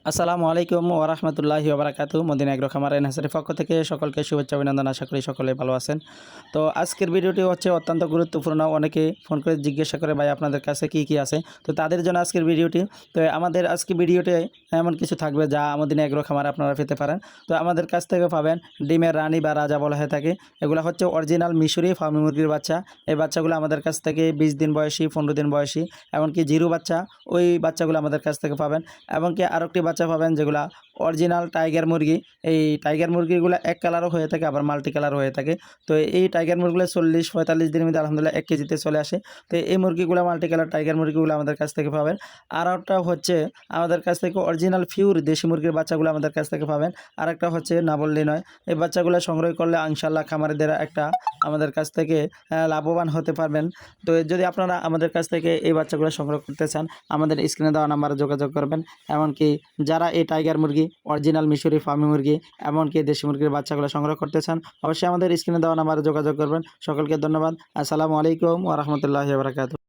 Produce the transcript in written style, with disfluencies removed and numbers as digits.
আসসালামু আলাইকুম ওয়া রাহমাতুল্লাহি ওয়া বারাকাতুহু। মদিনা এগ্রো খামার এন্ড হ্যাচারির পক্ষ থেকে সকলকে শুভেচ্ছা অভিনন্দন। আশা করি সকলেই ভালো আছেন। তো আজকের ভিডিওটি হচ্ছে অত্যন্ত গুরুত্বপূর্ণ। অনেকে ফোন করে জিজ্ঞাসা করে ভাই আপনাদের কাছে কি আছে। তো তাদের জন্য আজকের ভিডিওটি। তো আমাদের আজকে ভিডিওতে এমন কিছু থাকবে যা মদিনা এগ্রো খামারে আপনারা পেতে পারেন। তো আমাদের কাছ থেকে পাবেন ডিমের রানী বা রাজা বলা হয়ে থাকে। এগুলো হচ্ছে অরিজিনাল মিশরি ফার্মি মুরগির বাচ্চা। এই বাচ্চাগুলো আমাদের কাছ থেকে 20 দিন বয়সী, 15 দিন বয়সী, এমনকি জিরো বাচ্চা, ওই বাচ্চাগুলো আমাদের কাছ থেকে পাবেন। এমনকি আরেকটি বাচ্চা পাবেন যেগুলা অরিজিনাল টাইগার মুরগি। এই টাইগার মুরগিগুলো এক কালারও হয়ে থাকে, আবার মাল্টি কালারও হয়ে থাকে। তো এই টাইগার মুরগিগুলো 40-45 দিনের মধ্যে আলহামদুলিল্লাহ 1 কেজিতে চলে আসে। তো এই মুরগিগুলো মাল্টি কালার টাইগার মুরগিগুলো আমাদের কাছ থেকে পাবেন। আর একটা হচ্ছে আমাদের কাছ থেকে অরিজিনাল পিওর দেশি মুরগির বাচ্চাগুলো আমাদের কাছ থেকে পাবেন। আর একটা হচ্ছে না বললেই নয়, এই বাচ্চাগুলো সংগ্রহ করলে ইনশাআল্লাহ খামারিদের একটা আমাদের কাছ থেকে লাভবান হতে পারবেন। তো যদি আপনারা আমাদের কাছ থেকে এই বাচ্চাগুলো সংগ্রহ করতে চান, আমাদের স্ক্রিনে দেওয়া নাম্বারে যোগাযোগ করবেন। এমনকি যারা এই টাইগার মুরগি, অরিজিনাল মিশরি ফার্মি মুরগি, এমনকি দেশি মুরগির বাচ্চাগুলো সংগ্রহ করতে চান, অবশ্যই আমাদের স্ক্রিনে দেওয়া নাম্বারে যোগাযোগ করবেন। সকলকে ধন্যবাদ। আসসালামু আলাইকুম ওয়া রাহমাতুল্লাহি ওয়া বারাকাতুহু।